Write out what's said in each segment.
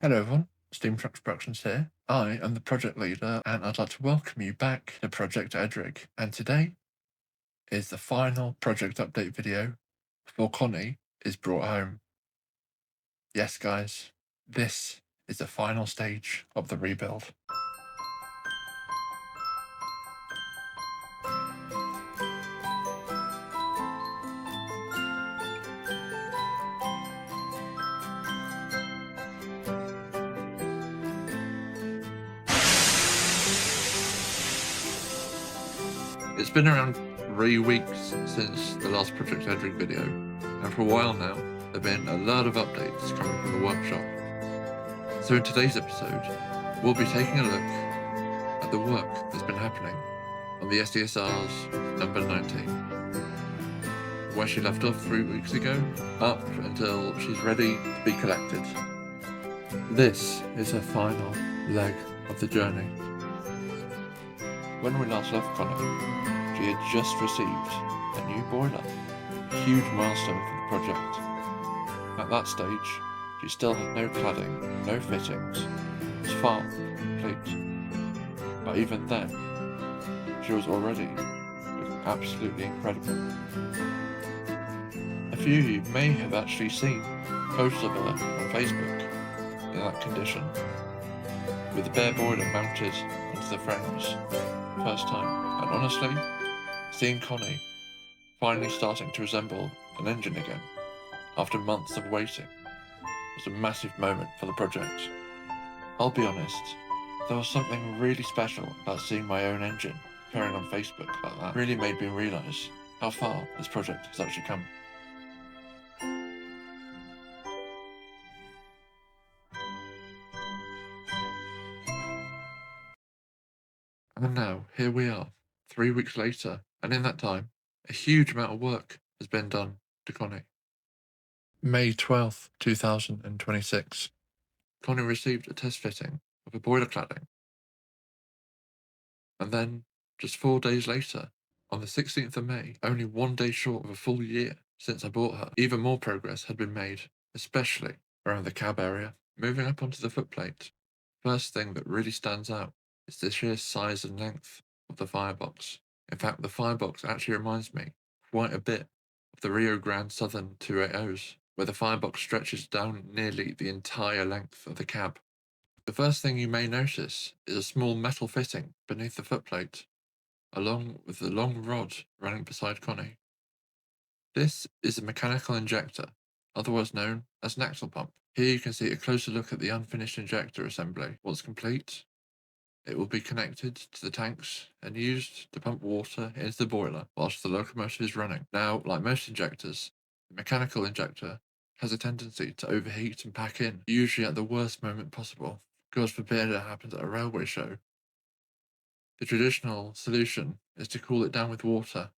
Hello everyone, Steam Trucks Productions here. I am the project leader and I'd like to welcome you back to Project Edrig. And today is the final project update video before Connie is brought home. Yes guys, this is the final stage of the rebuild. It's been around 3 weeks since the last Project Edrig video, and for a while now, there have been a lot of updates coming from the workshop. So in today's episode, we'll be taking a look at the work that's been happening on the S.E.S.R's number 19, where she left off 3 weeks ago, up until she's ready to be collected. This is her final leg of the journey. When we last left Connie, she had just received a new boiler, a huge milestone for the project. At that stage, she still had no cladding, no fittings, it was far from complete. But even then, she was already looking absolutely incredible. A few of you may have actually seen posts of her on Facebook in that condition, with the bare boiler mounted onto the frames first time, and honestly, seeing Connie finally starting to resemble an engine again after months of waiting was a massive moment for the project. I'll be honest, there was something really special about seeing my own engine appearing on Facebook like that. It really made me realise how far this project has actually come. And now, here we are, 3 weeks later, and in that time, a huge amount of work has been done to Connie. May 12th, 2026. Connie received a test fitting of a boiler cladding. And then, just 4 days later, on the 16th of May, only 1 day short of a full year since I bought her, even more progress had been made, especially around the cab area. Moving up onto the footplate, first thing that really stands out is the sheer size and length of the firebox. In fact, the firebox actually reminds me quite a bit of the Rio Grande Southern 280s, where the firebox stretches down nearly the entire length of the cab. The first thing you may notice is a small metal fitting beneath the footplate, along with the long rod running beside Connie. This is a mechanical injector, otherwise known as an axle pump. Here you can see a closer look at the unfinished injector assembly. Once complete, it will be connected to the tanks and used to pump water into the boiler whilst the locomotive is running. Now, like most injectors, the mechanical injector has a tendency to overheat and pack in, usually at the worst moment possible. God forbid it happens at a railway show. The traditional solution is to cool it down with water,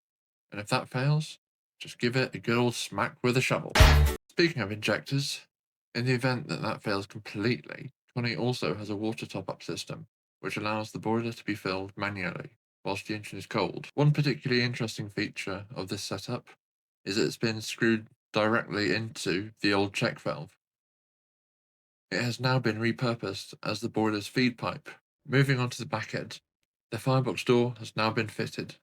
and if that fails, just give it a good old smack with a shovel. Speaking of injectors, in the event that that fails completely, Connie also has a water top-up system, which allows the boiler to be filled manually whilst the engine is cold. One particularly interesting feature of this setup is that it's been screwed directly into the old check valve. It has now been repurposed as the boiler's feed pipe. Moving on to the back end, the firebox door has now been fitted.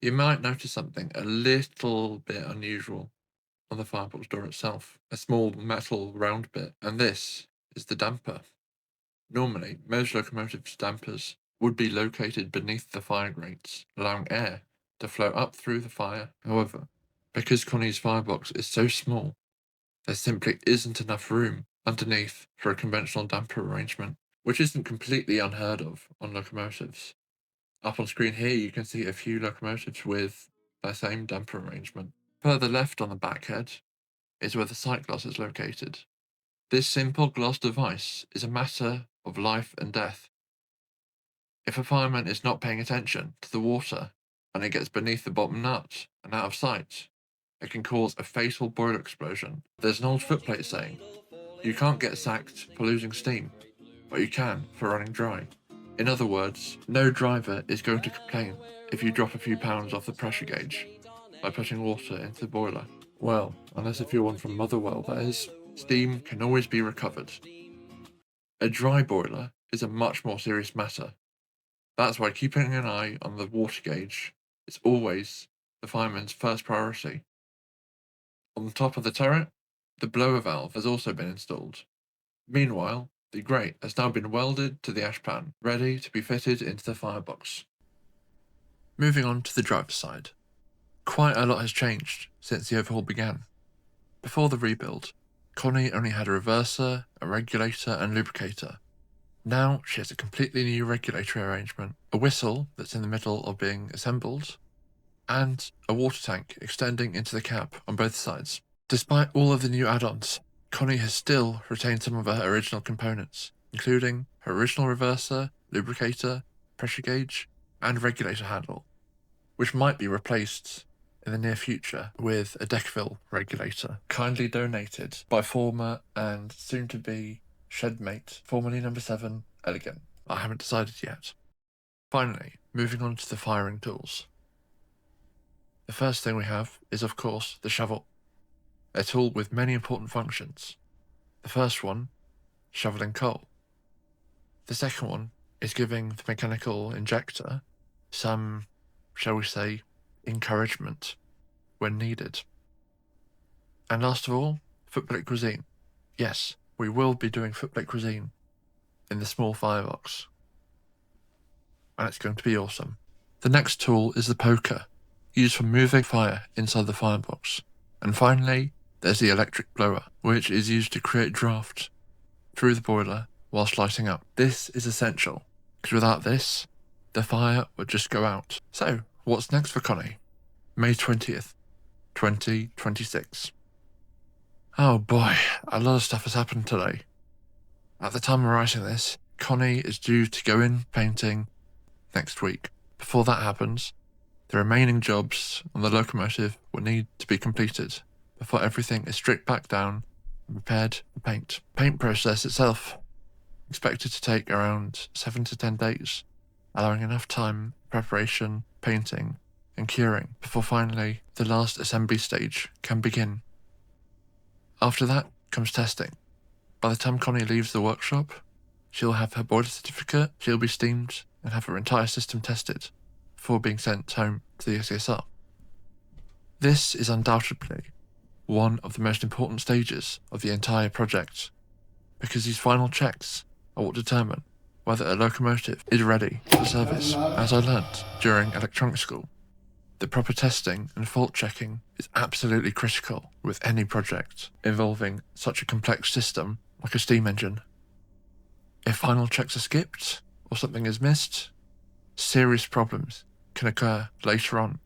You might notice something a little bit unusual on the firebox door itself, a small metal round bit, and this is the damper. Normally, most locomotives' dampers would be located beneath the fire grates, allowing air to flow up through the fire. However, because Connie's firebox is so small, there simply isn't enough room underneath for a conventional damper arrangement, which isn't completely unheard of on locomotives. Up on screen here you can see a few locomotives with their same damper arrangement. Further left on the backhead is where the sight glass is located. This simple glass device is a matter of life and death. If a fireman is not paying attention to the water and it gets beneath the bottom nut and out of sight, it can cause a fatal boiler explosion. There's an old footplate saying, "You can't get sacked for losing steam, but you can for running dry." In other words, no driver is going to complain if you drop a few pounds off the pressure gauge by putting water into the boiler. Well, unless if you're one from Motherwell, that is. Steam can always be recovered. A dry boiler is a much more serious matter. That's why keeping an eye on the water gauge is always the fireman's first priority. On the top of the turret, the blower valve has also been installed. Meanwhile, the grate has now been welded to the ash pan, ready to be fitted into the firebox. Moving on to the driver's side. Quite a lot has changed since the overhaul began. Before the rebuild, Connie only had a reverser, a regulator and lubricator. Now she has a completely new regulatory arrangement, a whistle that's in the middle of being assembled, and a water tank extending into the cab on both sides. Despite all of the new add-ons, Connie has still retained some of her original components, including her original reverser, lubricator, pressure gauge, and regulator handle, which might be replaced in the near future with a Decaville regulator, kindly donated by former and soon-to-be shedmate, formerly number 7, Elegant. I haven't decided yet. Finally, moving on to the firing tools. The first thing we have is, of course, the shovel, a tool with many important functions. The first one, shoveling coal. The second one is giving the mechanical injector some, shall we say, encouragement when needed. And last of all, footplate cuisine. Yes, we will be doing footplate cuisine in the small firebox, and it's going to be awesome. The next tool is the poker, used for moving fire inside the firebox. And finally, there's the electric blower, which is used to create draft through the boiler whilst lighting up. This is essential, because without this, the fire would just go out. So, what's next for Connie? May 20th, 2026. Oh boy, a lot of stuff has happened today. At the time of writing this, Connie is due to go in painting next week. Before that happens, the remaining jobs on the locomotive will need to be completed before everything is stripped back down and prepared for paint. Paint process itself expected to take around 7 to 10 days, allowing enough time for preparation, painting, and curing before finally the last assembly stage can begin. After that comes testing. By the time Connie leaves the workshop, she'll have her boiler certificate, she'll be steamed, and have her entire system tested before being sent home to the S.E.S.R. This is undoubtedly one of the most important stages of the entire project, because these final checks are what determine whether a locomotive is ready for service. As I learnt during electronics school, the proper testing and fault checking is absolutely critical with any project involving such a complex system like a steam engine. If final checks are skipped or something is missed, serious problems can occur later on.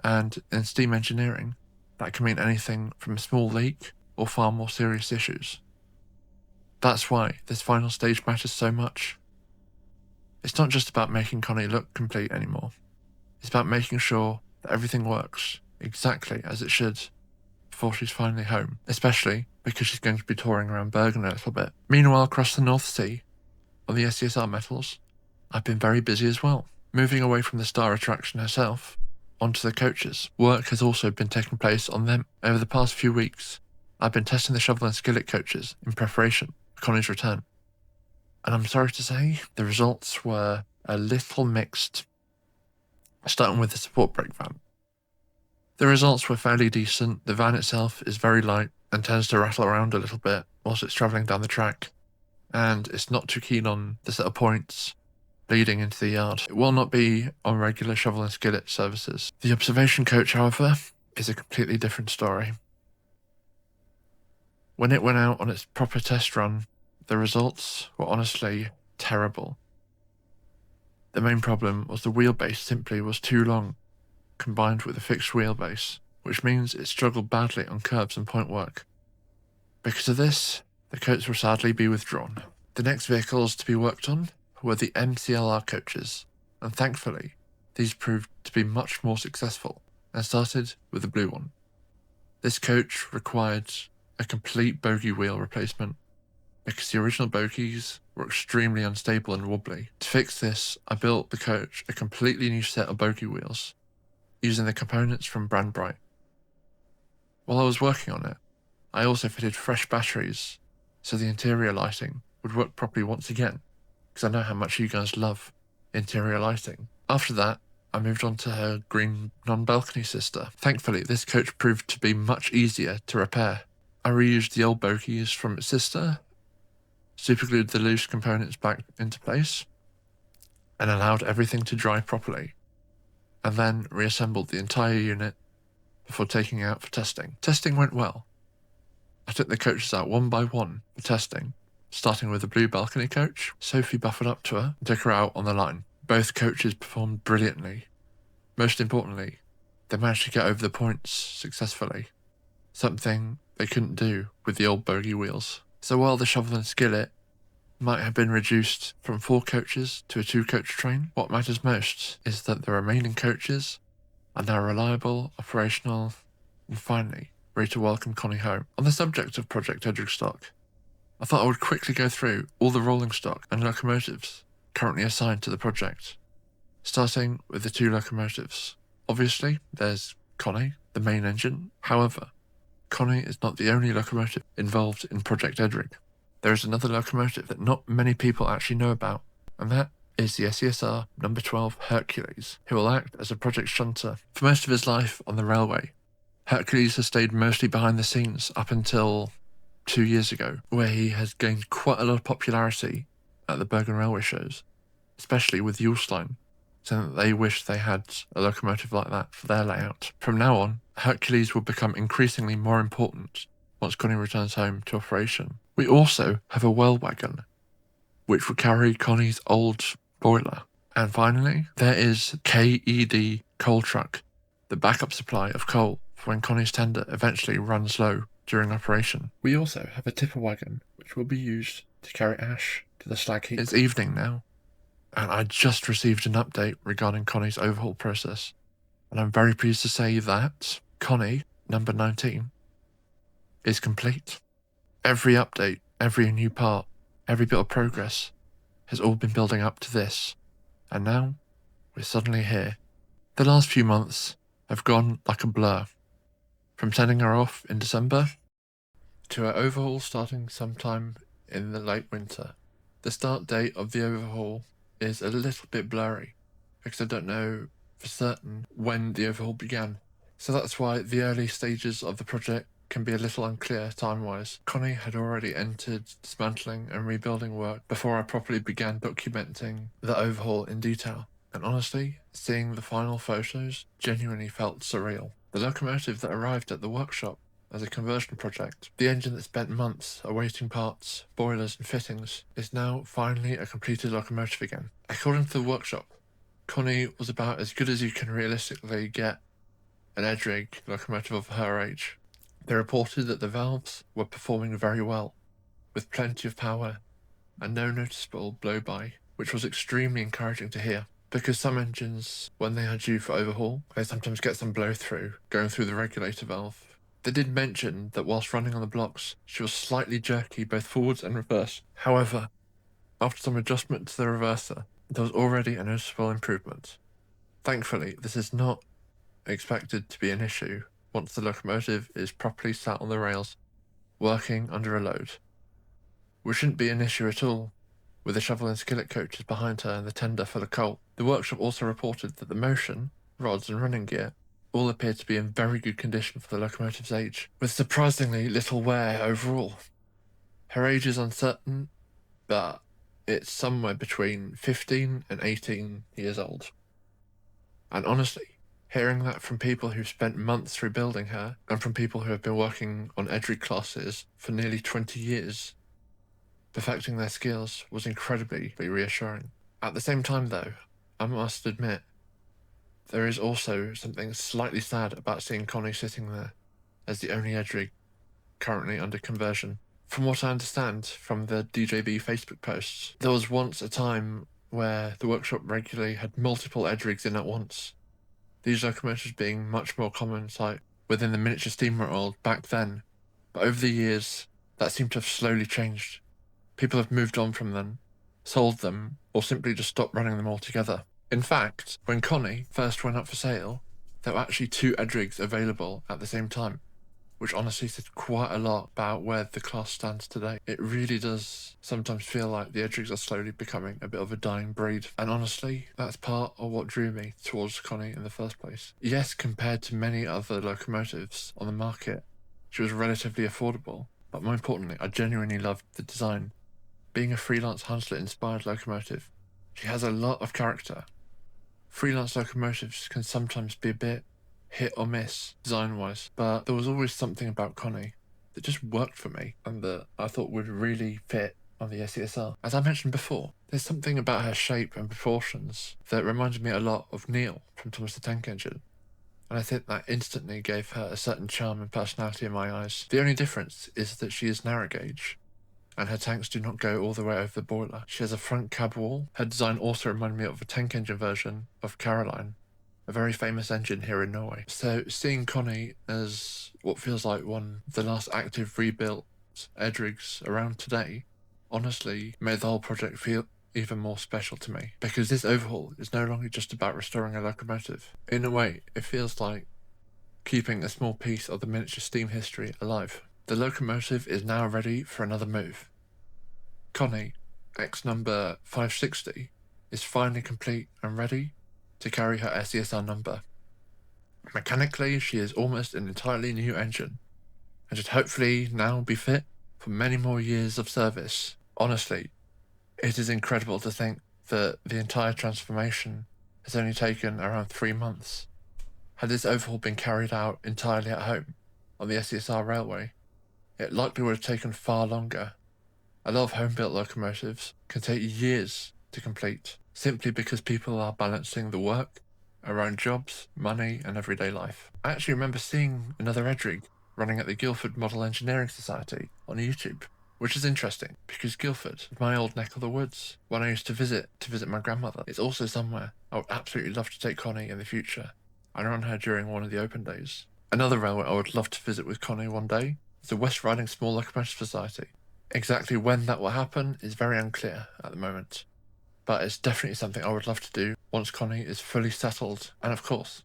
And in steam engineering, that can mean anything from a small leak or far more serious issues. That's why this final stage matters so much. It's not just about making Connie look complete anymore. It's about making sure that everything works exactly as it should before she's finally home, especially because she's going to be touring around Bergen a little bit. Meanwhile, across the North Sea, on the S.E.S.R metals, I've been very busy as well. Moving away from the star attraction herself, onto the coaches. Work has also been taking place on them. Over the past few weeks, I've been testing the shovel and skillet coaches in preparation for Connie's return. And I'm sorry to say, the results were a little mixed. Starting with the support brake van. The results were fairly decent. The van itself is very light and tends to rattle around a little bit whilst it's travelling down the track, and it's not too keen on the set of points leading into the yard. It will not be on regular shovel and skillet services. The observation coach, however, is a completely different story. When it went out on its proper test run, the results were honestly terrible. The main problem was the wheelbase simply was too long, combined with a fixed wheelbase, which means it struggled badly on curbs and point work. Because of this, the coats will sadly be withdrawn. The next vehicles to be worked on were the MCLR coaches, and thankfully, these proved to be much more successful, and started with the blue one. This coach required a complete bogie wheel replacement, because the original bogies were extremely unstable and wobbly. To fix this, I built the coach a completely new set of bogie wheels, using the components from Brand Bright. While I was working on it, I also fitted fresh batteries, so the interior lighting would work properly once again, because I know how much you guys love interior lighting. After that, I moved on to her green non-balcony sister. Thankfully, this coach proved to be much easier to repair. I reused the old bogies from its sister, superglued the loose components back into place, and allowed everything to dry properly, and then reassembled the entire unit before taking it out for testing. Testing went well. I took the coaches out one by one for testing, starting with the blue balcony coach. Sophie buffered up to her and took her out on the line. Both coaches performed brilliantly. Most importantly, they managed to get over the points successfully, something they couldn't do with the old bogie wheels. So while the shovel and skillet might have been reduced from 4 coaches to a 2-coach train, what matters most is that the remaining coaches are now reliable, operational, and finally ready to welcome Connie home. On the subject of Project Edrig stock, I thought I would quickly go through all the rolling stock and locomotives currently assigned to the project, starting with the 2 locomotives. Obviously, there's Connie, the main engine. However, Connie is not the only locomotive involved in Project Edrig. There is another locomotive that not many people actually know about, and that is the S.E.S.R number 12 Hercules, who will act as a project shunter. For most of his life on the railway, Hercules has stayed mostly behind the scenes up until 2 years ago, where he has gained quite a lot of popularity at the Bergen railway shows, especially with Ulstein, saying that they wish they had a locomotive like that for their layout. From now on, Hercules will become increasingly more important once Connie returns home to operation. We also have a well wagon, which will carry Connie's old boiler. And finally, there is KED coal truck, the backup supply of coal for when Connie's tender eventually runs low during operation. We also have a tipper wagon, which will be used to carry ash to the slag heap. It's evening now, and I just received an update regarding Connie's overhaul process, and I'm very pleased to say that Connie, number 19, is complete. Every update, every new part, every bit of progress has all been building up to this, and now we're suddenly here. The last few months have gone like a blur, from sending her off in December to her overhaul starting sometime in the late winter. The start date of the overhaul is a little bit blurry, because I don't know for certain when the overhaul began, so that's why the early stages of the project can be a little unclear time-wise. Connie had already entered dismantling and rebuilding work before I properly began documenting the overhaul in detail, and honestly, seeing the final photos genuinely felt surreal. The locomotive that arrived at the workshop as a conversion project, the engine that spent months awaiting parts, boilers and fittings, is now finally a completed locomotive again. According to the workshop, Connie was about as good as you can realistically get an Edrig locomotive of her age. They reported that the valves were performing very well, with plenty of power and no noticeable blow-by, which was extremely encouraging to hear, because some engines, when they are due for overhaul, they sometimes get some blow-through going through the regulator valve. They did mention that whilst running on the blocks, she was slightly jerky both forwards and reverse. However, after some adjustment to the reverser, there was already a noticeable improvement. Thankfully, this is not expected to be an issue once the locomotive is properly sat on the rails, working under a load, which shouldn't be an issue at all, with the shovel and skillet coaches behind her and the tender full of coal. The workshop also reported that the motion, rods and running gear all appeared to be in very good condition for the locomotive's age, with surprisingly little wear overall. Her age is uncertain, but it's somewhere between 15 and 18 years old. And honestly, hearing that from people who've spent months rebuilding her, and from people who have been working on Edrig classes for nearly 20 years, perfecting their skills, was incredibly reassuring. At the same time though, I must admit, there is also something slightly sad about seeing Connie sitting there as the only Edrig currently under conversion. From what I understand from the DJB Facebook posts, there was once a time where the workshop regularly had multiple Edrigs in at once, these locomotives being much more common sight within the miniature steam world back then, but over the years, that seemed to have slowly changed. People have moved on from them, sold them, or simply just stopped running them altogether. In fact, when Connie first went up for sale, there were actually 2 Edrigs available at the same time, which honestly said quite a lot about where the class stands today. It really does sometimes feel like the Edrigs are slowly becoming a bit of a dying breed, and honestly, that's part of what drew me towards Connie in the first place. Yes, compared to many other locomotives on the market, she was relatively affordable, but more importantly, I genuinely loved the design. Being a freelance Hunslet-inspired locomotive, she has a lot of character. Freelance locomotives can sometimes be a bit hit or miss design-wise, but there was always something about Connie that just worked for me and that I thought would really fit on the S.E.S.R. As I mentioned before, there's something about her shape and proportions that reminded me a lot of Neil from Thomas the Tank Engine, and I think that instantly gave her a certain charm and personality in my eyes. The only difference is that she is narrow gauge, and her tanks do not go all the way over the boiler. She has a front cab wall. Her design also reminded me of a tank engine version of Caroline, a very famous engine here in Norway. So seeing Connie as what feels like one of the last active rebuilt Edrigs around today, honestly made the whole project feel even more special to me, because this overhaul is no longer just about restoring a locomotive. In a way, it feels like keeping a small piece of the miniature steam history alive. The locomotive is now ready for another move. Connie, X number 560, is finally complete and ready to carry her S.E.S.R number. Mechanically, she is almost an entirely new engine, and should hopefully now be fit for many more years of service. Honestly, it is incredible to think that the entire transformation has only taken around 3 months. Had this overhaul been carried out entirely at home, on the S.E.S.R railway, it likely would have taken far longer. A lot of home-built locomotives can take years to complete, simply because people are balancing the work around jobs, money, and everyday life. I actually remember seeing another Edrig running at the Guildford ModelEngineering Society on YouTube, which is interesting because Guildford is my old neck of the woods when I used to visit my grandmother. It's also somewhere I would absolutely love to take Connie in the future and run her during one of the open days. Another railway I would love to visit with Connie one day is the West Riding Small Locomotive Society. Exactly when that will happen is very unclear at the moment, but it's definitely something I would love to do once Connie is fully settled, and of course,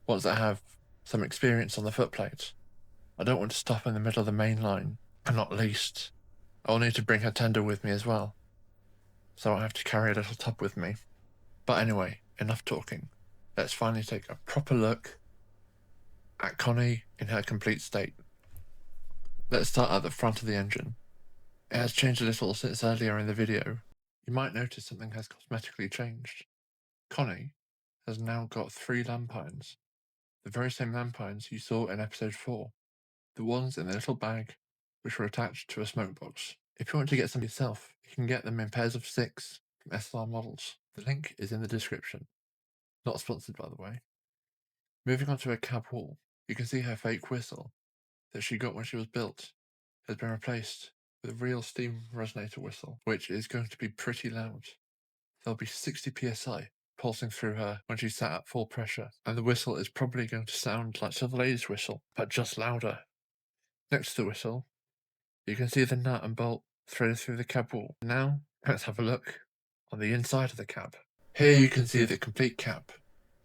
once I have some experience on the footplate. I don't want to stop in the middle of the main line, and not least, I'll need to bring her tender with me as well, so I have to carry a little tub with me. But anyway, enough talking. Let's finally take a proper look at Connie in her complete state. Let's start at the front of the engine. It has changed a little since earlier in the video. You might notice something has cosmetically changed. Connie has now got 3 lampines, the very same lampines you saw in episode 4, the ones in the little bag which were attached to a smoke box. If you want to get some yourself, you can get them in pairs of 6 from S.E.S.R models. The link is in the description. Not sponsored, by the way. Moving on to her cab wall, you can see her fake whistle that she got when she was built has been replaced with a real steam resonator whistle, which is going to be pretty loud. There'll be 60 psi pulsing through her when she's sat at full pressure, and the whistle is probably going to sound like the lady's whistle, but just louder. Next to the whistle, you can see the nut and bolt threaded through the cab wall. Now, let's have a look on the inside of the cab. Here you can see the complete cab.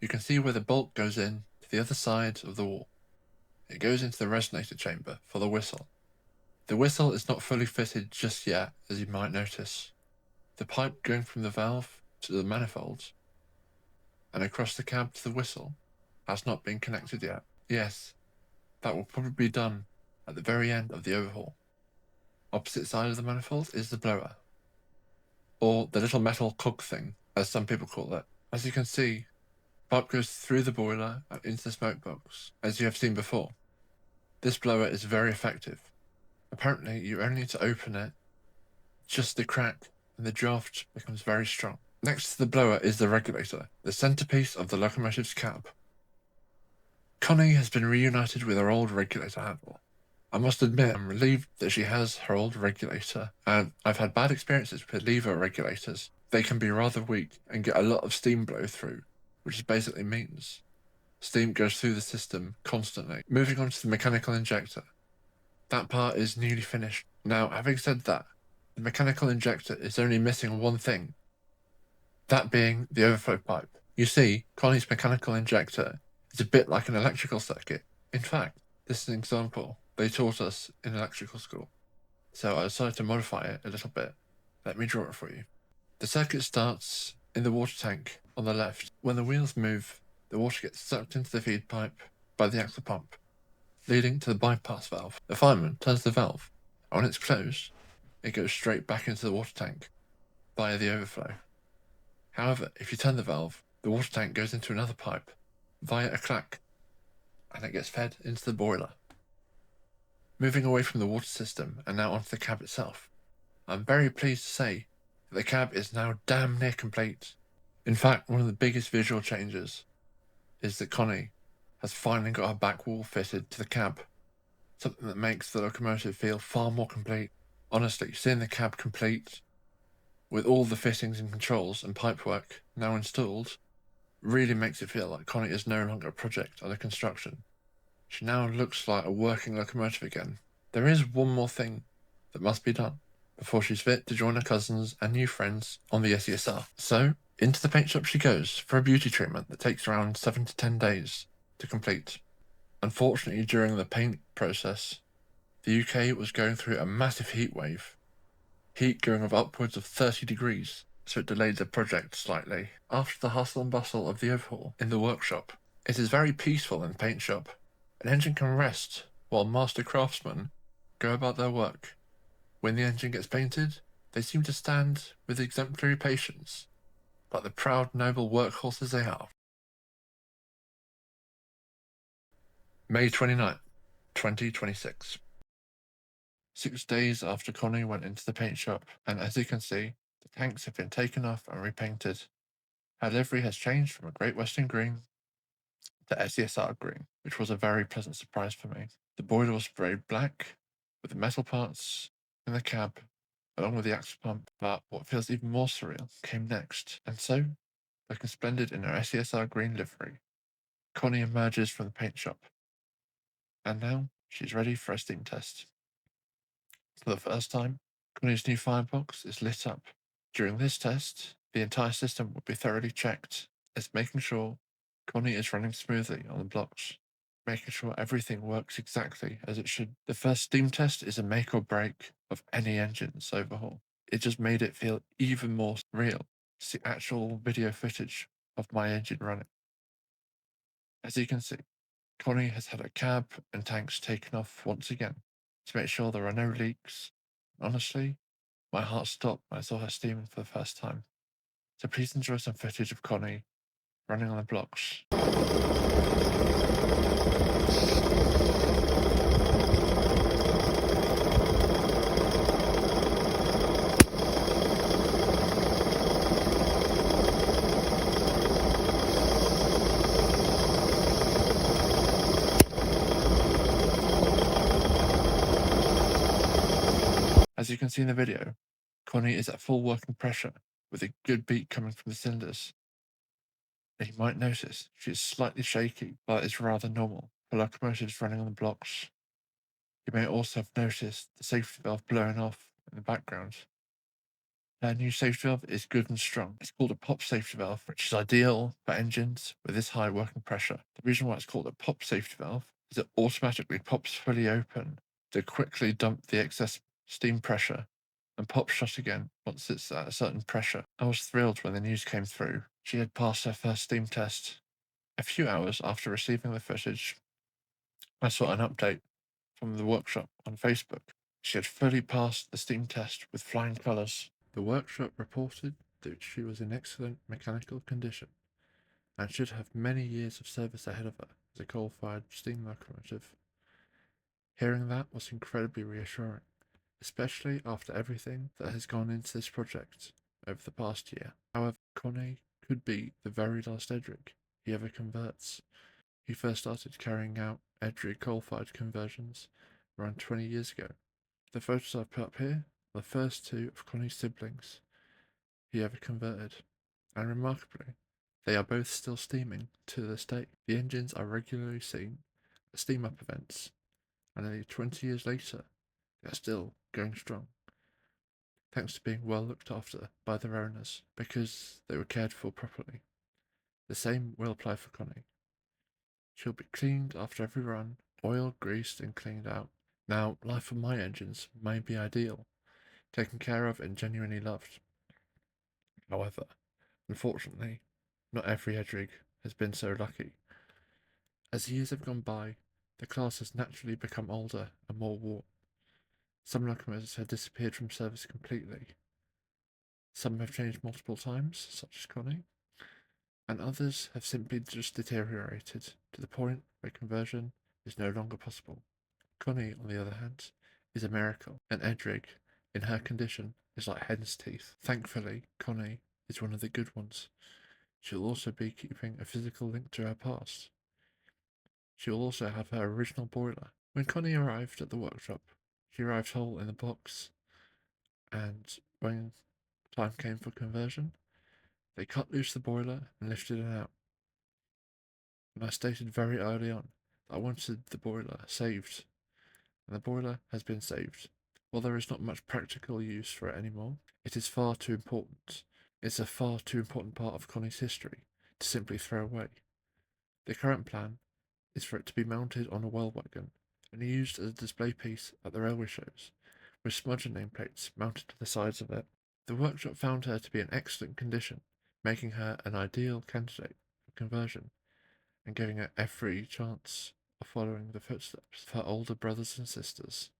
You can see where the bolt goes in to the other side of the wall. It goes into the resonator chamber for the whistle. The whistle is not fully fitted just yet, as you might notice. The pipe going from the valve to the manifold and across the cab to the whistle has not been connected yet. Yes, that will probably be done at the very end of the overhaul. Opposite side of the manifold is the blower, or the little metal cog thing, as some people call it. As you can see, pipe goes through the boiler and into the smoke box, as you have seen before. This blower is very effective. Apparently, you only need to open it just a crack and the draft becomes very strong. Next to the blower is the regulator, the centerpiece of the locomotive's cab. Connie has been reunited with her old regulator handle. I must admit, I'm relieved that she has her old regulator, and I've had bad experiences with lever regulators. They can be rather weak and get a lot of steam blow through, which basically means steam goes through the system constantly. Moving on to the mechanical injector. That part is nearly finished. Now, having said that, the mechanical injector is only missing one thing, that being the overflow pipe. You see, Connie's mechanical injector is a bit like an electrical circuit. In fact, this is an example they taught us in electrical school, so I decided to modify it a little bit. Let me draw it for you. The circuit starts in the water tank on the left. When the wheels move, the water gets sucked into the feed pipe by the axle pump, leading to the bypass valve. The fireman turns the valve, and when it's closed, it goes straight back into the water tank via the overflow. However, if you turn the valve, the water tank goes into another pipe via a clack, and it gets fed into the boiler. Moving away from the water system and now onto the cab itself, I'm very pleased to say that the cab is now damn near complete. In fact, one of the biggest visual changes is that Connie has finally got her back wall fitted to the cab, something that makes the locomotive feel far more complete. Honestly, seeing the cab complete, with all the fittings and controls and pipework now installed, really makes it feel like Connie is no longer a project under construction. She now looks like a working locomotive again. There is one more thing that must be done before she's fit to join her cousins and new friends on the S.E.S.R. So, into the paint shop she goes for a beauty treatment that takes around 7 to 10 days to complete. Unfortunately, during the paint process, the UK was going through a massive heat wave, heat going of upwards of 30 degrees, so it delayed the project slightly. After the hustle and bustle of the overhaul in the workshop, it is very peaceful in the paint shop. An engine can rest while master craftsmen go about their work. When the engine gets painted, they seem to stand with exemplary patience, like the proud, noble workhorses they are. May 29th, 2026. 6 days after Connie went into the paint shop, and as you can see, the tanks have been taken off and repainted. Her livery has changed from a Great Western Green to S.E.S.R green, which was a very pleasant surprise for me. The boiler was sprayed black, with the metal parts in the cab, along with the axle pump, but what feels even more surreal came next. And so, looking splendid in her S.E.S.R green livery, Connie emerges from the paint shop. And now, she's ready for a steam test. For the first time, Connie's new firebox is lit up. During this test, the entire system will be thoroughly checked, as making sure Connie is running smoothly on the blocks, making sure everything works exactly as it should. The first steam test is a make or break of any engine's overhaul. It just made it feel even more real to see actual video footage of my engine running. As you can see, Connie has had her cab and tanks taken off once again to make sure there are no leaks. Honestly, my heart stopped when I saw her steaming for the first time. So please enjoy some footage of Connie running on the blocks. As you can see in the video, Connie is at full working pressure with a good beat coming from the cylinders. And you might notice she is slightly shaky, but it's rather normal for locomotives running on the blocks. You may also have noticed the safety valve blowing off in the background. Our new safety valve is good and strong. It's called a pop safety valve, which is ideal for engines with this high working pressure. The reason why it's called a pop safety valve is it automatically pops fully open to quickly dump the excess steam pressure and pop shut again once it's at a certain pressure. I was thrilled when the news came through. She had passed her first steam test. A few hours after receiving the footage, I saw an update from the workshop on Facebook. She had fully passed the steam test with flying colours. The workshop reported that she was in excellent mechanical condition and should have many years of service ahead of her as a coal-fired steam locomotive. Hearing that was incredibly reassuring, especially after everything that has gone into this project over the past year. However, Connie could be the very last Edrig he ever converts. He first started carrying out Edrig coal-fired conversions around 20 years ago. The photos I've put up here are the first two of Connie's siblings he ever converted, and remarkably, they are both still steaming to this day. The engines are regularly seen at steam up events, and nearly 20 years later, they are still going strong, thanks to being well looked after by their owners, because they were cared for properly. The same will apply for Connie. She'll be cleaned after every run, oiled, greased, and cleaned out, Now, life on my engines may be ideal, taken care of and genuinely loved. However, unfortunately, not every Edrig has been so lucky. As years have gone by, the class has naturally become older and more worn. Some locomotives have disappeared from service completely. Some have changed multiple times, such as Connie, and others have simply just deteriorated to the point where conversion is no longer possible. Connie, on the other hand, is a miracle, and Edrig, in her condition, is like hen's teeth. Thankfully, Connie is one of the good ones. She'll also be keeping a physical link to her past. She will also have her original boiler. When Connie arrived at the workshop, she arrived whole in the box, and when time came for conversion, they cut loose the boiler and lifted it out. And I stated very early on that I wanted the boiler saved, and the boiler has been saved. While there is not much practical use for it anymore, it is far too important. It's a far too important part of Connie's history to simply throw away. The current plan is for it to be mounted on a well wagon and used as a display piece at the railway shows, with smudger nameplates mounted to the sides of it. The workshop found her to be in excellent condition, making her an ideal candidate for conversion and giving her every chance of following the footsteps of her older brothers and sisters.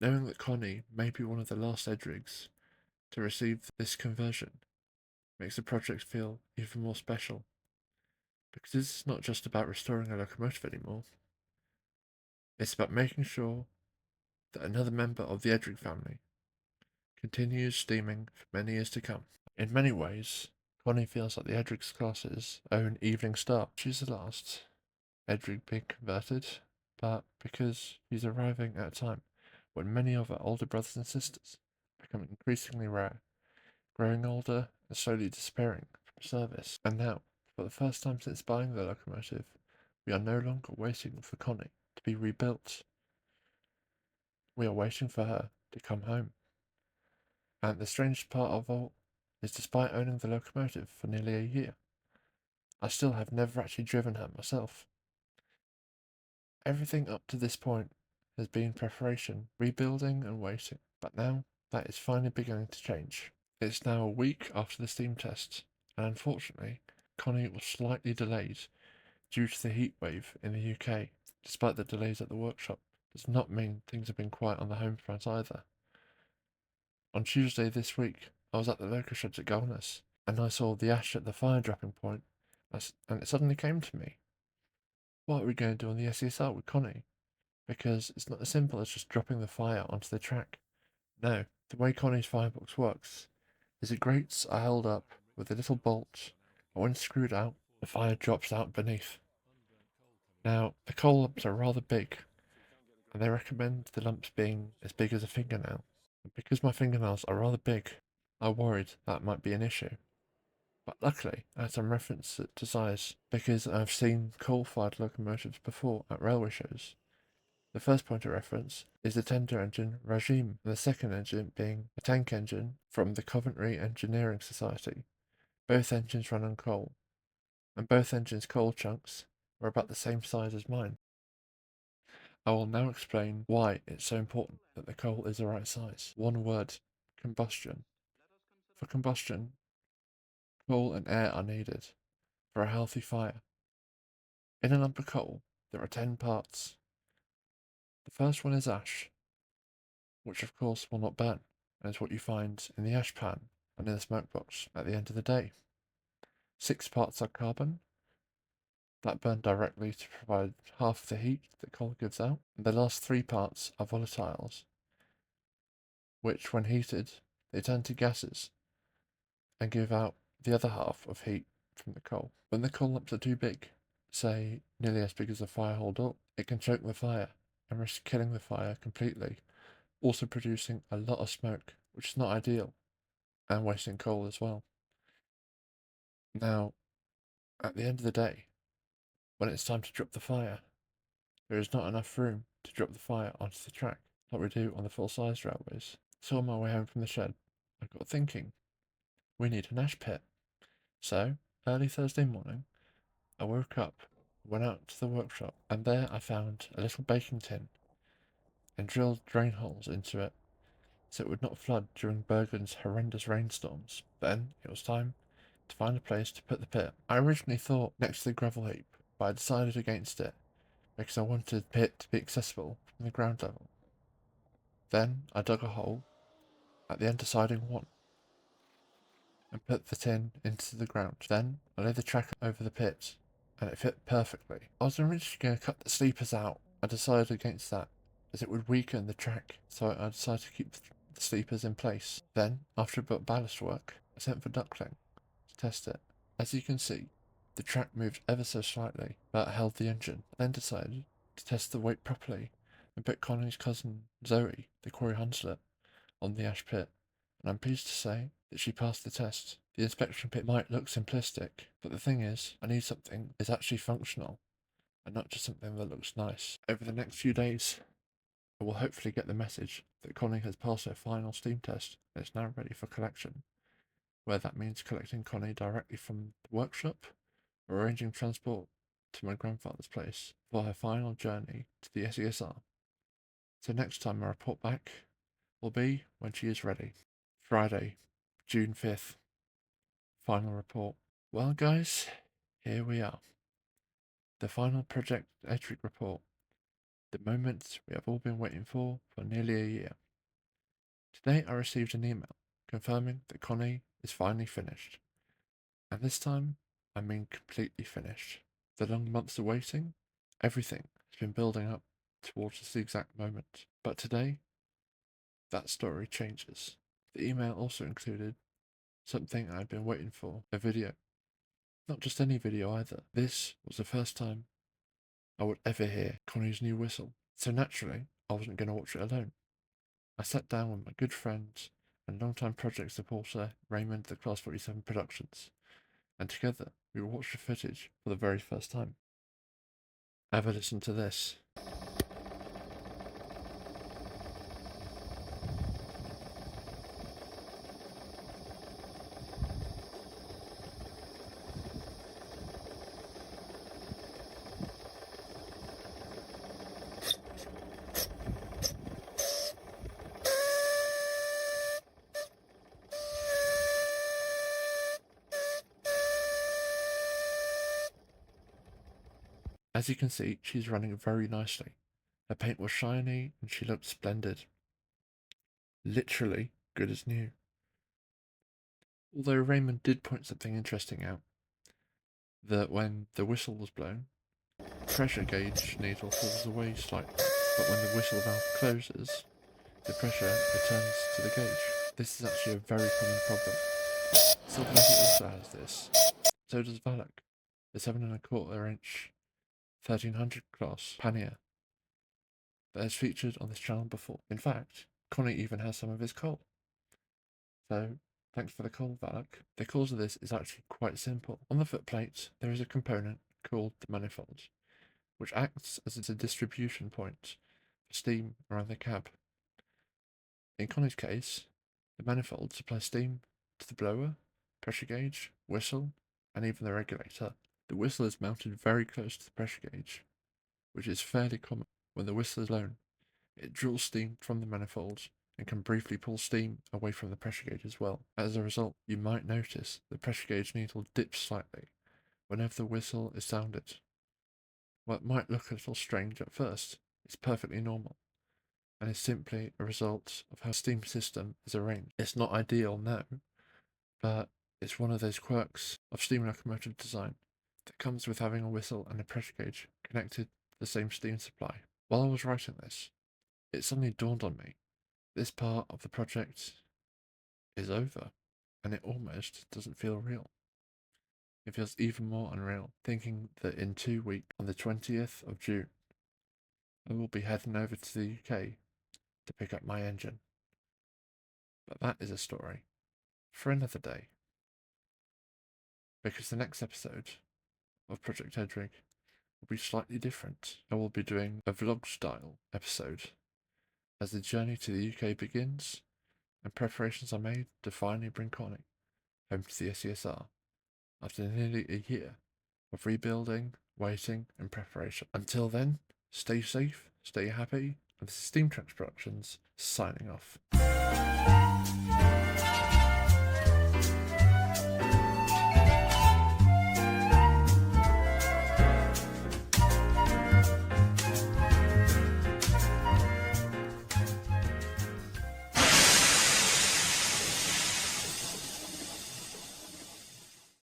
Knowing that Connie may be one of the last Edrigs to receive this conversion makes the project feel even more special, because this is not just about restoring a locomotive anymore, it's about making sure that another member of the Edrig family continues steaming for many years to come. In many ways, Connie feels like the Edrig's class's own evening star. She's the last Edrig being converted, but because she's arriving at a time when many of her older brothers and sisters become increasingly rare, growing older and slowly disappearing from service. And now, for the first time since buying the locomotive, we are no longer waiting for Connie to be rebuilt. We are waiting for her to come home. And the strangest part of all is, despite owning the locomotive for nearly a year, I still have never actually driven her myself. Everything up to this point has been preparation, rebuilding, and waiting, but now that is finally beginning to change. It's now a week after the steam test, and unfortunately, Connie was slightly delayed due to the heat wave in the UK. Despite the delays at the workshop, does not mean things have been quiet on the home front either. On Tuesday this week, I was at the local sheds at Goldness, and I saw the ash at the fire dropping point, and it suddenly came to me. What are we going to do on the S.E.S.R with Connie? Because it's not as simple as just dropping the fire onto the track. No, the way Connie's firebox works is the grates are held up with a little bolt, and when screwed out, the fire drops out beneath. Now, the coal lumps are rather big, and they recommend the lumps being as big as a fingernail. And because my fingernails are rather big, I worried that might be an issue. But luckily, I had some reference to size, because I've seen coal-fired locomotives before at railway shows. The first point of reference is the tender engine regime, and the second engine being a tank engine from the Coventry Engineering Society. Both engines run on coal, and both engines' coal chunks are about the same size as mine. I will now explain why it's so important that the coal is the right size. One word: combustion. For combustion, coal and air are needed for a healthy fire. In a lump of coal, there are 10 parts. The first one is ash, which of course will not burn, and is what you find in the ash pan and in the smoke box at the end of the day. 6 parts are carbon, that burn directly to provide half the heat that coal gives out. And the last 3 parts are volatiles, which, when heated, they turn to gases and give out the other half of heat from the coal. When the coal lumps are too big, say nearly as big as a fire hole door, it can choke the fire and risk killing the fire completely, also producing a lot of smoke, which is not ideal, and wasting coal as well. Now, at the end of the day, when it's time to drop the fire, there is not enough room to drop the fire onto the track, like we do on the full-sized railways. So on my way home from the shed, I got thinking, we need an ash pit. So, early Thursday morning, I woke up, went out to the workshop, and there I found a little baking tin and drilled drain holes into it so it would not flood during Bergen's horrendous rainstorms. Then it was time to find a place to put the pit. I originally thought next to the gravel heap, but I decided against it because I wanted the pit to be accessible from the ground level. Then I dug a hole at the undersiding one and put the tin into the ground. Then I laid the track over the pit, and it fit perfectly. I was originally going to cut the sleepers out. I decided against that, as it would weaken the track, so I decided to keep the sleepers in place. Then, after a bit of ballast work, I sent for duckling to test it. As you can see, the track moved ever so slightly, but held the engine. I then decided to test the weight properly and put Connie's cousin Zoe, the quarry Hunslet, on the ash pit, and I'm pleased to say that she passed the test. The inspection pit might look simplistic, but the thing is, I need something that is actually functional, and not just something that looks nice. Over the next few days, I will hopefully get the message that Connie has passed her final steam test and is now ready for collection, whether that means collecting Connie directly from the workshop or arranging transport to my grandfather's place for her final journey to the S.E.S.R. So next time I report back will be when she is ready. Friday, June 5th. Final report. Well, guys, here we are. The final Project Edrig report. The moment we have all been waiting for nearly a year. Today I received an email confirming that Connie is finally finished. And this time, I mean completely finished. The long months of waiting, everything has been building up towards this exact moment. But today, that story changes. The email also included something I'd been waiting for, a video. Not just any video either. This was the first time I would ever hear Connie's new whistle. So naturally, I wasn't going to watch it alone. I sat down with my good friend and longtime project supporter Raymond at Class 47 Productions, and together we watched the footage for the very first time. Have a listen to this. As you can see, she's running very nicely. Her paint was shiny and she looked splendid. Literally good as new. Although Raymond did point something interesting out, that when the whistle was blown, the pressure gauge needle falls away slightly, but when the whistle valve closes, the pressure returns to the gauge. This is actually a very common problem. Silverletter also has this. So does Valak, the 7¼ inch 1300 class pannier that has featured on this channel before. In fact, Connie even has some of his coal. So, thanks for the coal, Valak. The cause of this is actually quite simple. On the footplate, there is a component called the manifold, which acts as a distribution point for steam around the cab. In Connie's case, the manifold supplies steam to the blower, pressure gauge, whistle, and even the regulator. The whistle is mounted very close to the pressure gauge, which is fairly common. When the whistle is blown, it draws steam from the manifold and can briefly pull steam away from the pressure gauge as well. As a result, you might notice the pressure gauge needle dips slightly whenever the whistle is sounded. While it might look a little strange at first, it's perfectly normal and is simply a result of how the steam system is arranged. It's not ideal, no, but it's one of those quirks of steam locomotive design that comes with having a whistle and a pressure gauge connected to the same steam supply. While I was writing this, it suddenly dawned on me this part of the project is over, and it almost doesn't feel real. It feels even more unreal thinking that in 2 weeks, on the 20th of June, I will be heading over to the UK to pick up my engine. But that is a story for another day. Because the next episode of Project Edrig will be slightly different. I will be doing a vlog style episode as the journey to the UK begins and preparations are made to finally bring Connie home to the S.E.S.R. after nearly a year of rebuilding, waiting, and preparation. Until then, stay safe, stay happy, of Steam Tracks Productions, signing off.